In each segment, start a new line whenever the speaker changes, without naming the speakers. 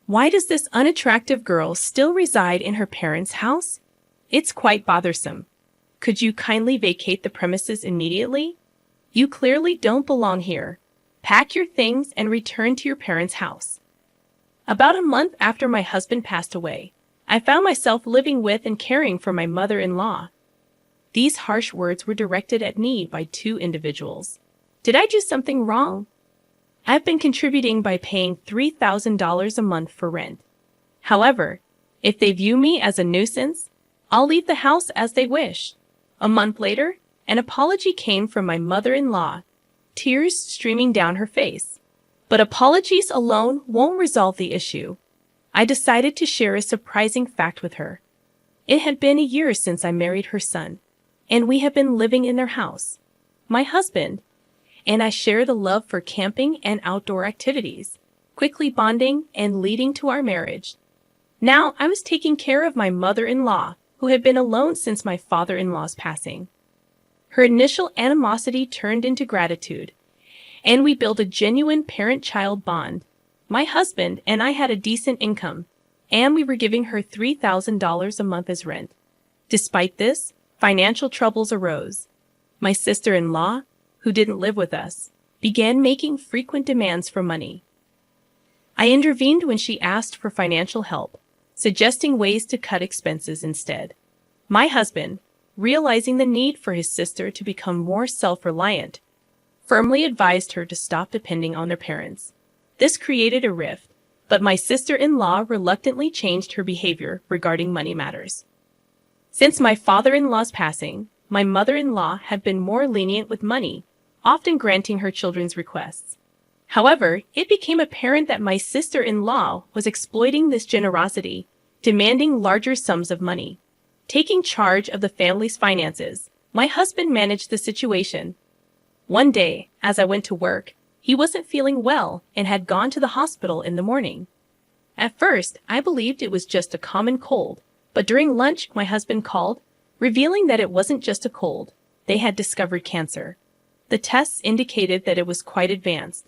Why does this unattractive girl still reside in her parents' house? It's quite bothersome. Could you kindly vacate the premises immediately? You clearly don't belong here. Pack your things and return to your parents' house. About a month after my husband passed away, I found myself living with and caring for my mother-in-law. These harsh words were directed at me by two individuals. Did I do something wrong? I've been contributing by paying $3,000 a month for rent. However, if they view me as a nuisance, I'll leave the house as they wish. A month later, an apology came from my mother-in-law, tears streaming down her face. But apologies alone won't resolve the issue. I decided to share a surprising fact with her. It had been a year since I married her son, and we have been living in their house. My husband and I share the love for camping and outdoor activities, quickly bonding and leading to our marriage. Now I was taking care of my mother-in-law, who had been alone since my father-in-law's passing. Her initial animosity turned into gratitude, and we built a genuine parent-child bond. My husband and I had a decent income, and we were giving her $3,000 a month as rent. Despite this, financial troubles arose. My sister-in-law, who didn't live with us, began making frequent demands for money. I intervened when she asked for financial help, suggesting ways to cut expenses instead. My husband, realizing the need for his sister to become more self-reliant, firmly advised her to stop depending on their parents. This created a rift, but my sister-in-law reluctantly changed her behavior regarding money matters. Since my father-in-law's passing, my mother-in-law had been more lenient with money, often granting her children's requests. However, it became apparent that my sister-in-law was exploiting this generosity, demanding larger sums of money. Taking charge of the family's finances, my husband managed the situation. One day, as I went to work, he wasn't feeling well and had gone to the hospital in the morning. At first, I believed it was just a common cold, but during lunch, my husband called, revealing that it wasn't just a cold. They had discovered cancer. The tests indicated that it was quite advanced,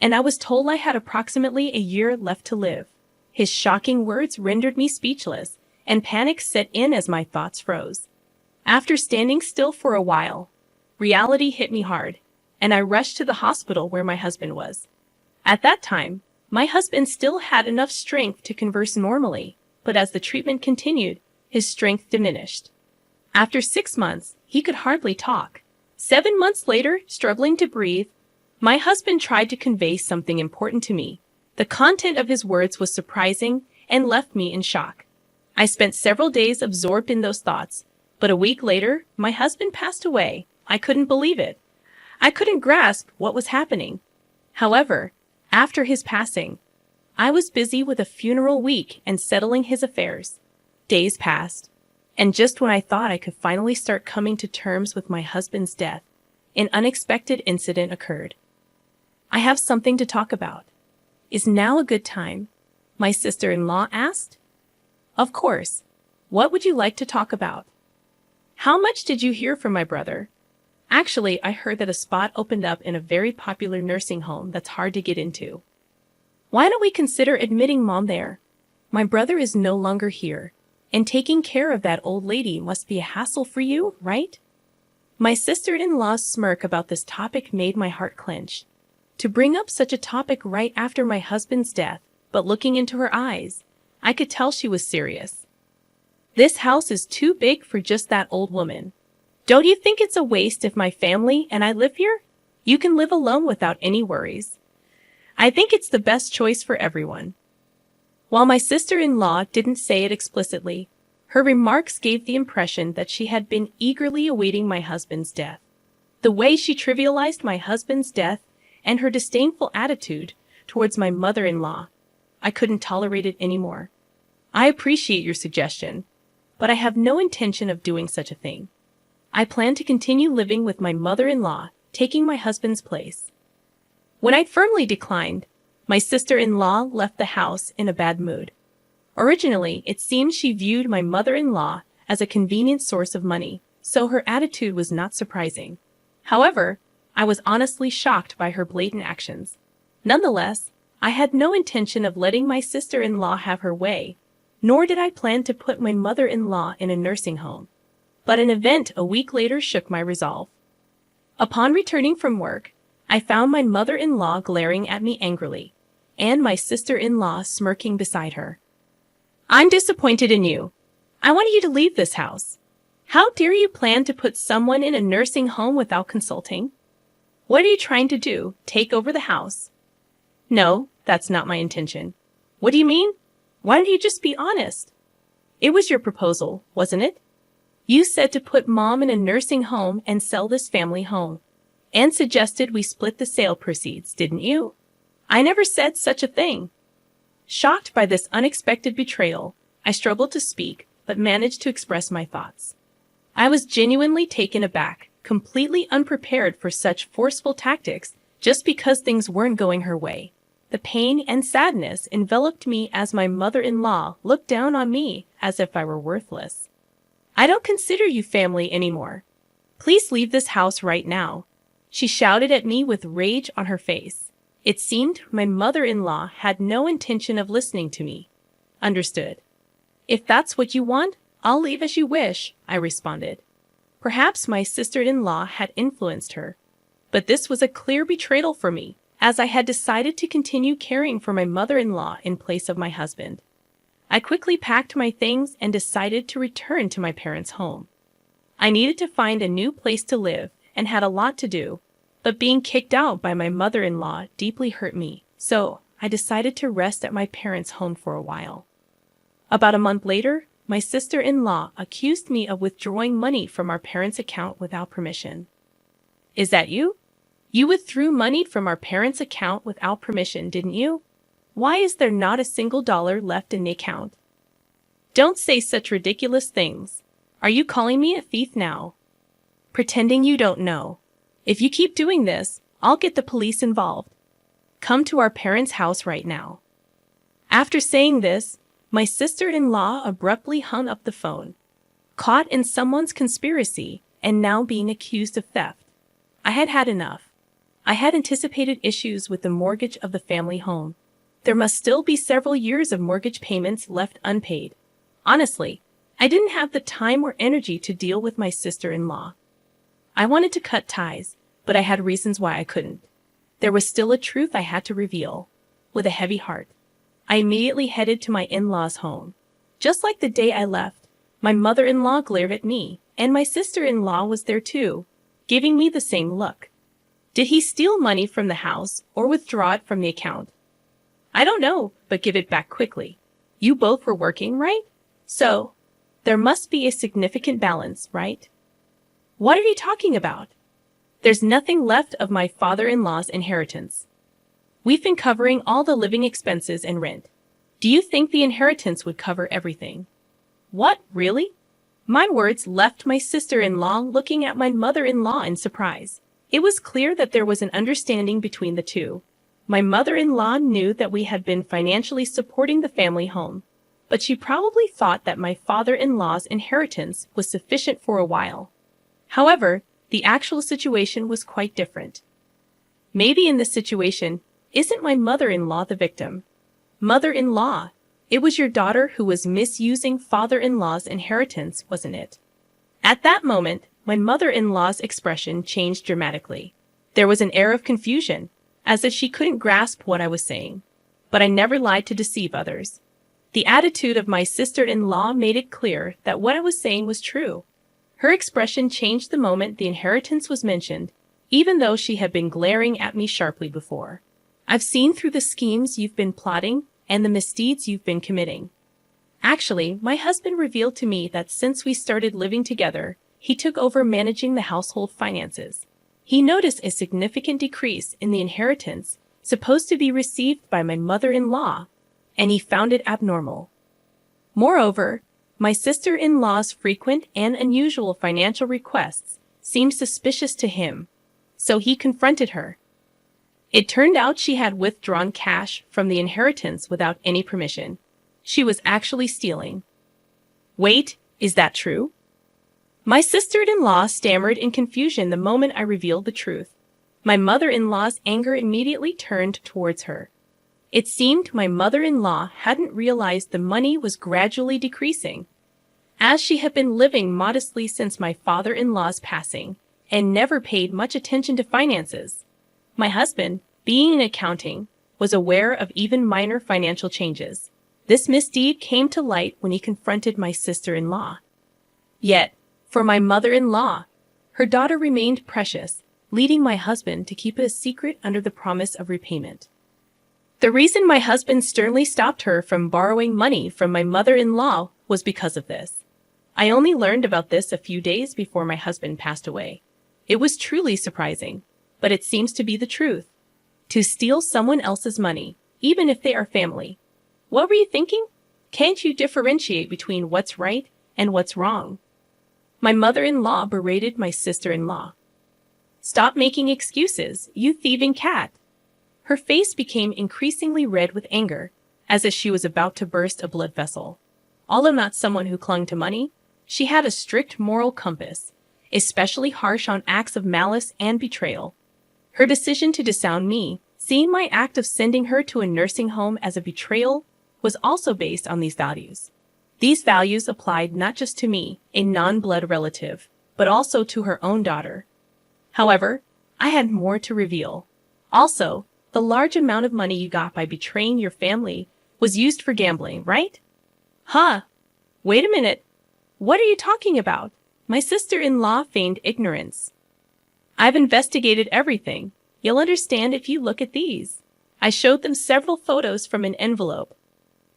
and I was told I had approximately a year left to live. His shocking words rendered me speechless, and panic set in as my thoughts froze. After standing still for a while, reality hit me hard, and I rushed to the hospital where my husband was. At that time, my husband still had enough strength to converse normally, but as the treatment continued, his strength diminished. After 6 months, he could hardly talk. 7 months later, struggling to breathe, my husband tried to convey something important to me. The content of his words was surprising and left me in shock. I spent several days absorbed in those thoughts, but a week later, my husband passed away. I couldn't believe it. I couldn't grasp what was happening. However, after his passing, I was busy with a funeral week and settling his affairs. Days passed, and just when I thought I could finally start coming to terms with my husband's death, an unexpected incident occurred. I have something to talk about. Is now a good time? My sister-in-law asked. Of course. What would you like to talk about? How much did you hear from my brother? Actually, I heard that a spot opened up in a very popular nursing home that's hard to get into. Why don't we consider admitting Mom there? My brother is no longer here, and taking care of that old lady must be a hassle for you, right? My sister-in-law's smirk about this topic made my heart clench. To bring up such a topic right after my husband's death, but looking into her eyes, I could tell she was serious. This house is too big for just that old woman. Don't you think it's a waste if my family and I live here? You can live alone without any worries. I think it's the best choice for everyone. While my sister-in-law didn't say it explicitly, her remarks gave the impression that she had been eagerly awaiting my husband's death. The way she trivialized my husband's death and her disdainful attitude towards my mother-in-law, I couldn't tolerate it anymore. I appreciate your suggestion, but I have no intention of doing such a thing. I plan to continue living with my mother-in-law, taking my husband's place. When I firmly declined, my sister-in-law left the house in a bad mood. Originally, it seemed she viewed my mother-in-law as a convenient source of money, so her attitude was not surprising. However, I was honestly shocked by her blatant actions. Nonetheless, I had no intention of letting my sister-in-law have her way, nor did I plan to put my mother-in-law in a nursing home. But an event a week later shook my resolve. Upon returning from work, I found my mother-in-law glaring at me angrily, and my sister-in-law smirking beside her. "I'm disappointed in you. I want you to leave this house. How dare you plan to put someone in a nursing home without consulting? What are you trying to do, take over the house?" "No, that's not my intention." "What do you mean? Why don't you just be honest? It was your proposal, wasn't it? You said to put Mom in a nursing home and sell this family home, and suggested we split the sale proceeds, didn't you?" "I never said such a thing." Shocked by this unexpected betrayal, I struggled to speak, but managed to express my thoughts. I was genuinely taken aback, completely unprepared for such forceful tactics just because things weren't going her way. The pain and sadness enveloped me as my mother-in-law looked down on me as if I were worthless. "I don't consider you family anymore. Please leave this house right now," she shouted at me with rage on her face. It seemed my mother-in-law had no intention of listening to me. "Understood. If that's what you want, I'll leave as you wish," I responded. Perhaps my sister-in-law had influenced her, but this was a clear betrayal for me, as I had decided to continue caring for my mother-in-law in place of my husband. I quickly packed my things and decided to return to my parents' home. I needed to find a new place to live and had a lot to do, but being kicked out by my mother-in-law deeply hurt me, so I decided to rest at my parents' home for a while. About a month later, my sister-in-law accused me of withdrawing money from our parents' account without permission. "Is that you? You withdrew money from our parents' account without permission, didn't you? Why is there not a single dollar left in the account?" "Don't say such ridiculous things. Are you calling me a thief now?" "Pretending you don't know. If you keep doing this, I'll get the police involved. Come to our parents' house right now." After saying this, my sister-in-law abruptly hung up the phone. Caught in someone's conspiracy and now being accused of theft, I had had enough. I had anticipated issues with the mortgage of the family home. There must still be several years of mortgage payments left unpaid. Honestly, I didn't have the time or energy to deal with my sister-in-law. I wanted to cut ties, but I had reasons why I couldn't. There was still a truth I had to reveal. With a heavy heart, I immediately headed to my in-laws' home. Just like the day I left, my mother-in-law glared at me, and my sister-in-law was there too, giving me the same look. Did he steal money from the house or withdraw it from the account? "I don't know, but give it back quickly. You both were working, right? So, there must be a significant balance, right?" "What are you talking about? There's nothing left of my father-in-law's inheritance. We've been covering all the living expenses and rent. Do you think the inheritance would cover everything?" "What, really?" My words left my sister-in-law looking at my mother-in-law in surprise. It was clear that there was an understanding between the two. My mother-in-law knew that we had been financially supporting the family home, but she probably thought that my father-in-law's inheritance was sufficient for a while. However, the actual situation was quite different. Maybe in this situation, isn't my mother-in-law the victim? Mother-in-law, it was your daughter who was misusing father-in-law's inheritance, wasn't it? At that moment, my mother-in-law's expression changed dramatically. There was an air of confusion, as if she couldn't grasp what I was saying. But I never lied to deceive others. The attitude of my sister-in-law made it clear that what I was saying was true. Her expression changed the moment the inheritance was mentioned, even though she had been glaring at me sharply before. "I've seen through the schemes you've been plotting and the misdeeds you've been committing. Actually, my husband revealed to me that since we started living together, he took over managing the household finances. He noticed a significant decrease in the inheritance supposed to be received by my mother-in-law, and he found it abnormal. Moreover, my sister-in-law's frequent and unusual financial requests seemed suspicious to him, so he confronted her. It turned out she had withdrawn cash from the inheritance without any permission. She was actually stealing. "Wait, is that true?" My sister-in-law stammered in confusion the moment I revealed the truth. My mother-in-law's anger immediately turned towards her. It seemed my mother-in-law hadn't realized the money was gradually decreasing, as she had been living modestly since my father-in-law's passing and never paid much attention to finances. My husband, being in accounting, was aware of even minor financial changes. This misdeed came to light when he confronted my sister-in-law. Yet, for my mother-in-law, her daughter remained precious, leading my husband to keep it a secret under the promise of repayment. The reason my husband sternly stopped her from borrowing money from my mother-in-law was because of this. I only learned about this a few days before my husband passed away. It was truly surprising, but it seems to be the truth. To steal someone else's money, even if they are family. What were you thinking? Can't you differentiate between what's right and what's wrong? My mother-in-law berated my sister-in-law. Stop making excuses, you thieving cat. Her face became increasingly red with anger, as if she was about to burst a blood vessel. Although not someone who clung to money, she had a strict moral compass, especially harsh on acts of malice and betrayal. Her decision to disown me, seeing my act of sending her to a nursing home as a betrayal, was also based on these values. These values applied not just to me, a non-blood relative, but also to her own daughter. However, I had more to reveal. Also, the large amount of money you got by betraying your family was used for gambling, right? Huh? Wait a minute. What are you talking about? My sister-in-law feigned ignorance. I've investigated everything. You'll understand if you look at these. I showed them several photos from an envelope.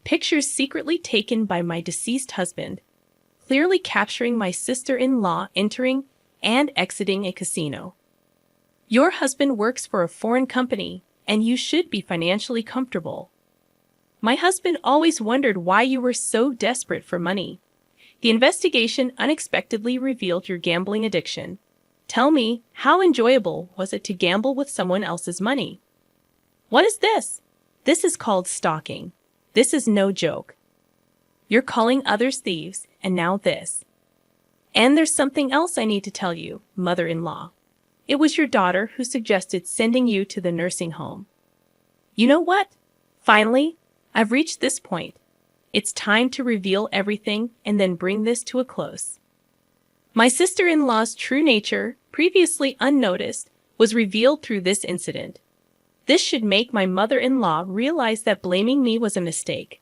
Pictures secretly taken by my deceased husband, clearly capturing my sister-in-law entering and exiting a casino. Your husband works for a foreign company, and you should be financially comfortable. My husband always wondered why you were so desperate for money. The investigation unexpectedly revealed your gambling addiction. Tell me, how enjoyable was it to gamble with someone else's money? What is this? This is called stalking. This is no joke. You're calling others thieves, and now this. And there's something else I need to tell you, mother-in-law. It was your daughter who suggested sending you to the nursing home. You know what? Finally, I've reached this point. It's time to reveal everything and then bring this to a close. My sister-in-law's true nature, previously unnoticed, was revealed through this incident. This should make my mother-in-law realize that blaming me was a mistake.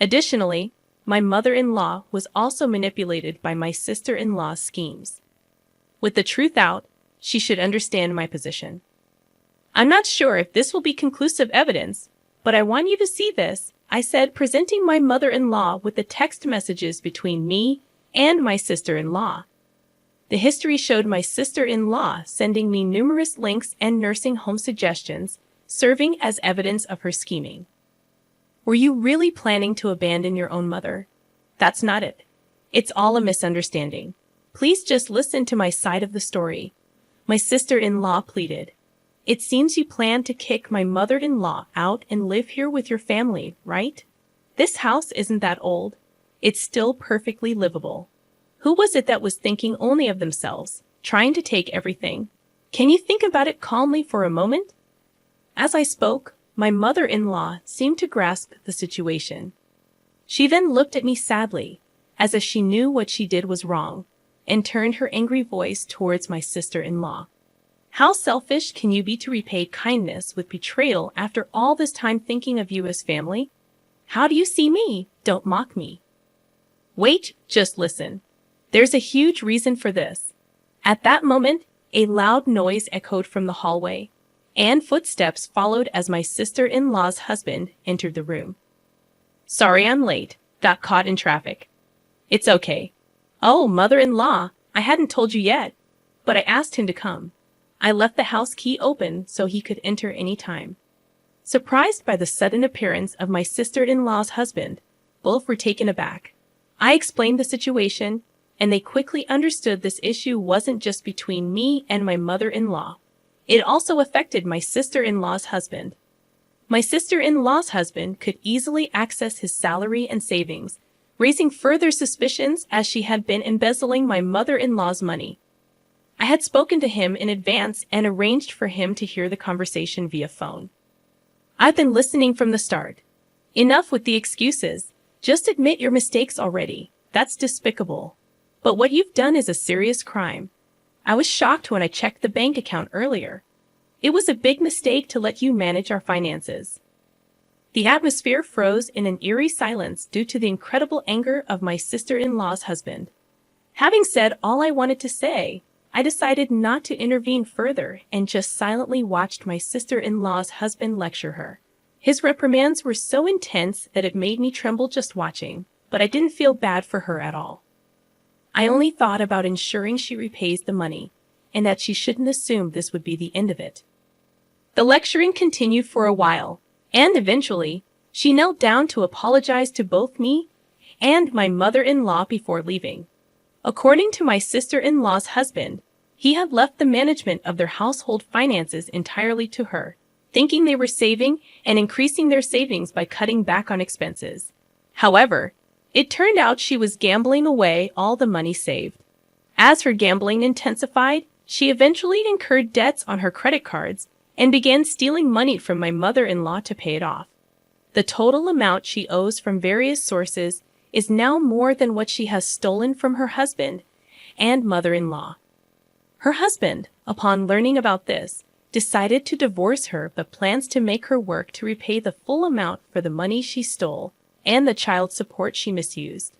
Additionally, my mother-in-law was also manipulated by my sister-in-law's schemes. With the truth out, she should understand my position. I'm not sure if this will be conclusive evidence, but I want you to see this, I said, presenting my mother-in-law with the text messages between me and my sister-in-law. The history showed my sister-in-law sending me numerous links and nursing home suggestions, serving as evidence of her scheming. Were you really planning to abandon your own mother? That's not it. It's all a misunderstanding. Please just listen to my side of the story. My sister-in-law pleaded. It seems you plan to kick my mother-in-law out and live here with your family, right? This house isn't that old. It's still perfectly livable. Who was it that was thinking only of themselves, trying to take everything? Can you think about it calmly for a moment? As I spoke, my mother-in-law seemed to grasp the situation. She then looked at me sadly, as if she knew what she did was wrong, and turned her angry voice towards my sister-in-law. How selfish can you be to repay kindness with betrayal after all this time thinking of you as family? How do you see me? Don't mock me. Wait, just listen. There's a huge reason for this. At that moment, a loud noise echoed from the hallway, and footsteps followed as my sister-in-law's husband entered the room. Sorry I'm late. Got caught in traffic. It's okay. Oh, mother-in-law, I hadn't told you yet, but I asked him to come. I left the house key open so he could enter any time. Surprised by the sudden appearance of my sister-in-law's husband, both were taken aback. I explained the situation, and they quickly understood this issue wasn't just between me and my mother-in-law. It also affected my sister-in-law's husband. My sister-in-law's husband could easily access his salary and savings, raising further suspicions as she had been embezzling my mother-in-law's money. I had spoken to him in advance and arranged for him to hear the conversation via phone. I've been listening from the start. Enough with the excuses. Just admit your mistakes already. That's despicable. But what you've done is a serious crime. I was shocked when I checked the bank account earlier. It was a big mistake to let you manage our finances. The atmosphere froze in an eerie silence due to the incredible anger of my sister-in-law's husband. Having said all I wanted to say, I decided not to intervene further and just silently watched my sister-in-law's husband lecture her. His reprimands were so intense that it made me tremble just watching, but I didn't feel bad for her at all. I only thought about ensuring she repays the money, and that she shouldn't assume this would be the end of it. The lecturing continued for a while, and eventually, she knelt down to apologize to both me and my mother-in-law before leaving. According to my sister-in-law's husband, he had left the management of their household finances entirely to her, thinking they were saving and increasing their savings by cutting back on expenses. However, it turned out she was gambling away all the money saved. As her gambling intensified, she eventually incurred debts on her credit cards and began stealing money from my mother-in-law to pay it off. The total amount she owes from various sources is now more than what she has stolen from her husband and mother-in-law. Her husband, upon learning about this, decided to divorce her but plans to make her work to repay the full amount for the money she stole and the child support she misused.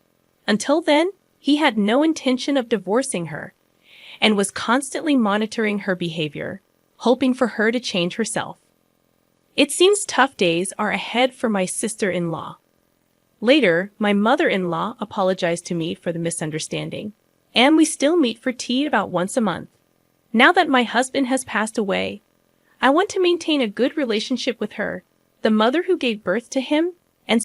Until then, he had no intention of divorcing her and was constantly monitoring her behavior, hoping for her to change herself. It seems tough days are ahead for my sister-in-law. Later, my mother-in-law apologized to me for the misunderstanding, and we still meet for tea about once a month. Now that my husband has passed away, I want to maintain a good relationship with her, the mother who gave birth to him,